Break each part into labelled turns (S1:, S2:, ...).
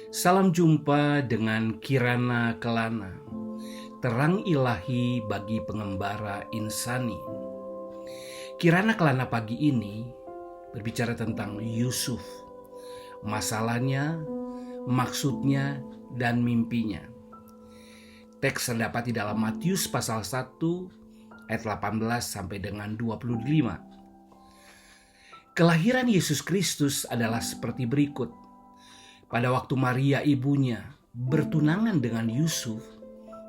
S1: Salam jumpa dengan Kirana Kelana, terang ilahi bagi pengembara insani. Kirana Kelana pagi ini berbicara tentang Yusuf, masalahnya, maksudnya, dan mimpinya. Teks terdapat di dalam Matius pasal 1 ayat 18 sampai dengan 25. Kelahiran Yesus Kristus adalah seperti berikut. Pada waktu Maria ibunya bertunangan dengan Yusuf,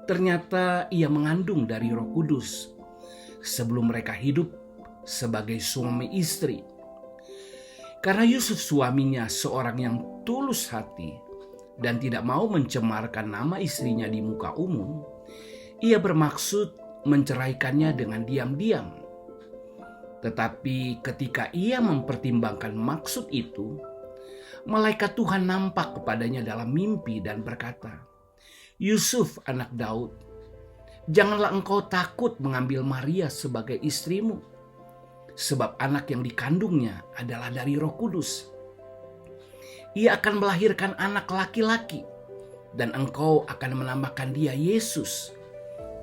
S1: ternyata ia mengandung dari Roh Kudus sebelum mereka hidup sebagai suami istri. Karena Yusuf suaminya seorang yang tulus hati dan tidak mau mencemarkan nama istrinya di muka umum, ia bermaksud menceraikannya dengan diam-diam. Tetapi ketika ia mempertimbangkan maksud itu, malaikat Tuhan nampak kepadanya dalam mimpi dan berkata, "Yusuf anak Daud, janganlah engkau takut mengambil Maria sebagai istrimu, sebab anak yang dikandungnya adalah dari Roh Kudus. Ia akan melahirkan anak laki-laki, dan engkau akan menamakan dia Yesus,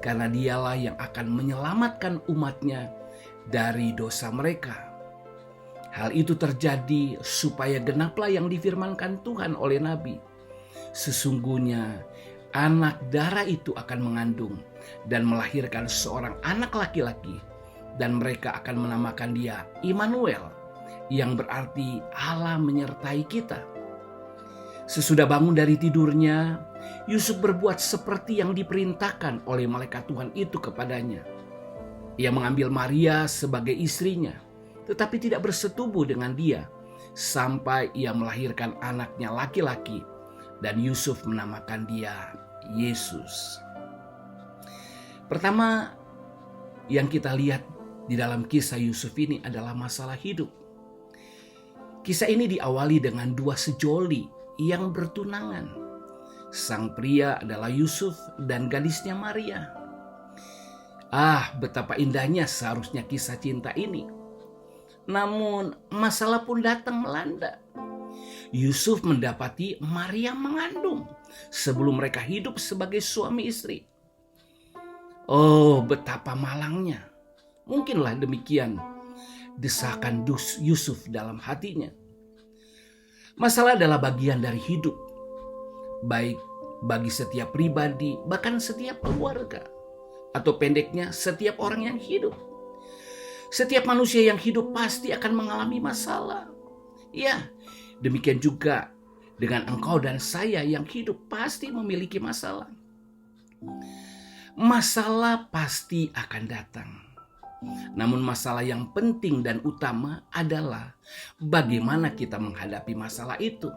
S1: karena dialah yang akan menyelamatkan umatnya dari dosa mereka." Hal itu terjadi supaya genaplah yang difirmankan Tuhan oleh Nabi. Sesungguhnya anak darah itu akan mengandung dan melahirkan seorang anak laki-laki, dan mereka akan menamakan dia Immanuel, yang berarti Allah menyertai kita. Sesudah bangun dari tidurnya, Yusuf berbuat seperti yang diperintahkan oleh malaikat Tuhan itu kepadanya. Ia mengambil Maria sebagai istrinya, tetapi tidak bersetubuh dengan dia sampai ia melahirkan anaknya laki-laki, dan Yusuf menamakan dia Yesus. Pertama yang kita lihat di dalam kisah Yusuf ini adalah masalah hidup. Kisah ini diawali dengan dua sejoli yang bertunangan. Sang pria adalah Yusuf dan gadisnya Maria. Betapa indahnya seharusnya kisah cinta ini. Namun masalah pun datang melanda. Yusuf mendapati Maria mengandung sebelum mereka hidup sebagai suami istri. Betapa malangnya. Mungkinlah demikian desakan Yusuf dalam hatinya. Masalah adalah bagian dari hidup, baik bagi setiap pribadi, bahkan setiap keluarga, atau pendeknya setiap orang yang hidup. Setiap manusia yang hidup pasti akan mengalami masalah. Ya, demikian juga dengan engkau dan saya yang hidup pasti memiliki masalah. Masalah pasti akan datang. Namun masalah yang penting dan utama adalah bagaimana kita menghadapi masalah itu.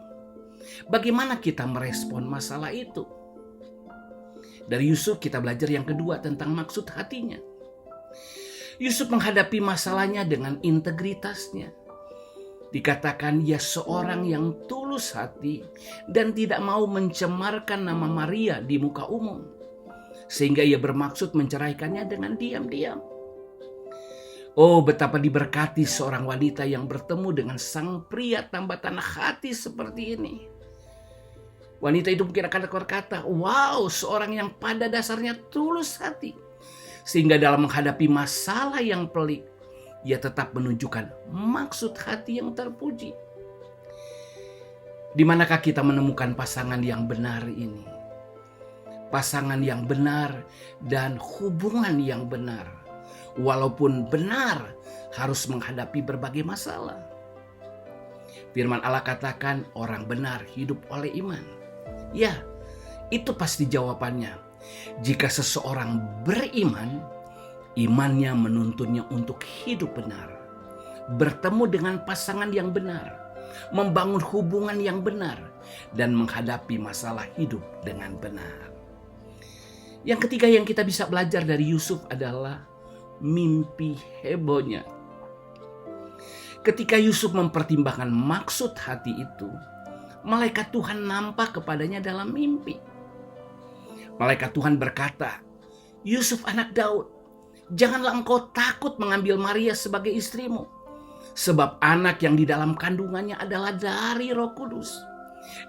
S1: Bagaimana kita merespon masalah itu. Dari Yusuf kita belajar yang kedua tentang maksud hatinya. Yusuf menghadapi masalahnya dengan integritasnya. Dikatakan ia seorang yang tulus hati dan tidak mau mencemarkan nama Maria di muka umum, sehingga ia bermaksud menceraikannya dengan diam-diam. Betapa diberkati seorang wanita yang bertemu dengan sang pria tambatan hati seperti ini. Wanita itu mungkin akan berkata, "Wow, seorang yang pada dasarnya tulus hati, sehingga dalam menghadapi masalah yang pelik, ia tetap menunjukkan maksud hati yang terpuji." Di manakah kita menemukan pasangan yang benar ini? Pasangan yang benar dan hubungan yang benar, walaupun benar harus menghadapi berbagai masalah. Firman Allah katakan orang benar hidup oleh iman. Ya, itu pasti jawabannya. Jika seseorang beriman, imannya menuntunnya untuk hidup benar, bertemu dengan pasangan yang benar, membangun hubungan yang benar, dan menghadapi masalah hidup dengan benar. Yang ketiga yang kita bisa belajar dari Yusuf adalah mimpi hebohnya. Ketika Yusuf mempertimbangkan maksud hati itu, malaikat Tuhan nampak kepadanya dalam mimpi. Malaikat Tuhan berkata, "Yusuf anak Daud, janganlah engkau takut mengambil Maria sebagai istrimu, sebab anak yang di dalam kandungannya adalah dari Roh Kudus.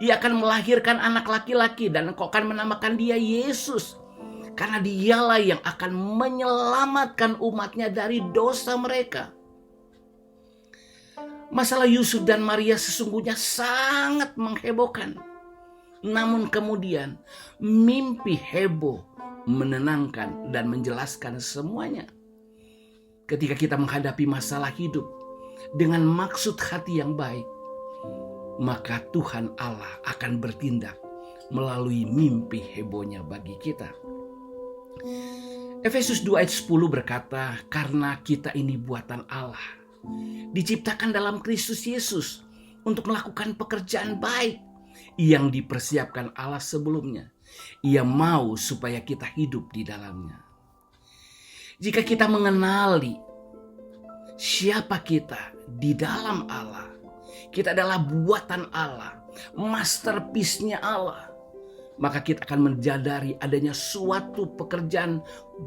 S1: Ia akan melahirkan anak laki-laki dan engkau akan menamakan dia Yesus. Karena dialah yang akan menyelamatkan umatnya dari dosa mereka. Masalah Yusuf dan Maria sesungguhnya sangat menghebohkan. Namun kemudian mimpi heboh menenangkan dan menjelaskan semuanya. Ketika kita menghadapi masalah hidup dengan maksud hati yang baik, maka Tuhan Allah akan bertindak melalui mimpi hebohnya bagi kita. Efesus 2 ayat 10 berkata, karena kita ini buatan Allah, diciptakan dalam Kristus Yesus untuk melakukan pekerjaan baik yang dipersiapkan Allah sebelumnya. Ia mau supaya kita hidup di dalamnya. Jika kita mengenali siapa kita di dalam Allah, kita adalah buatan Allah, masterpiece-nya Allah, maka kita akan menyadari adanya suatu pekerjaan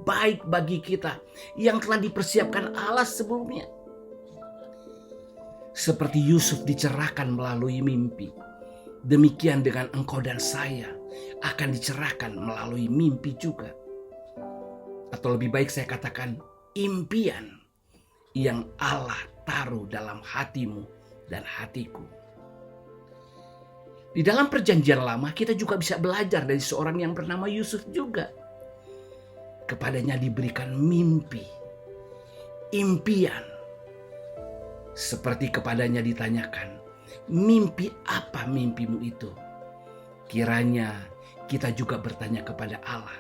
S1: baik bagi kita yang telah dipersiapkan Allah sebelumnya. Seperti Yusuf dicerahkan melalui mimpi, demikian dengan engkau dan saya akan dicerahkan melalui mimpi juga. Atau lebih baik saya katakan impian yang Allah taruh dalam hatimu dan hatiku. Di dalam perjanjian lama kita juga bisa belajar dari seorang yang bernama Yusuf juga. Kepadanya diberikan mimpi, impian. Seperti kepadanya ditanyakan, mimpi apa mimpimu itu? Kiranya kita juga bertanya kepada Allah,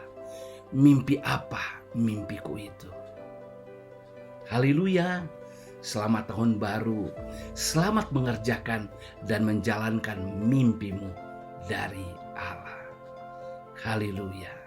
S1: mimpi apa mimpiku itu? Haleluya, selamat tahun baru, selamat mengerjakan dan menjalankan mimpimu dari Allah. Haleluya.